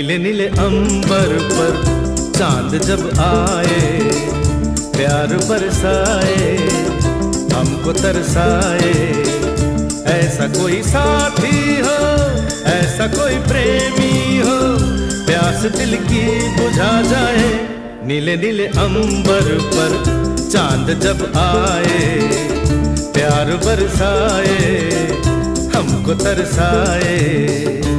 नीले नीले अंबर पर चांद जब आए, प्यार बरसाए, हमको तरसाए। ऐसा कोई साथी हो, ऐसा कोई प्रेमी हो, प्यास दिल की बुझा जाए। नीले नीले अंबर पर चांद जब आए, प्यार बरसाए, हमको तरसाए।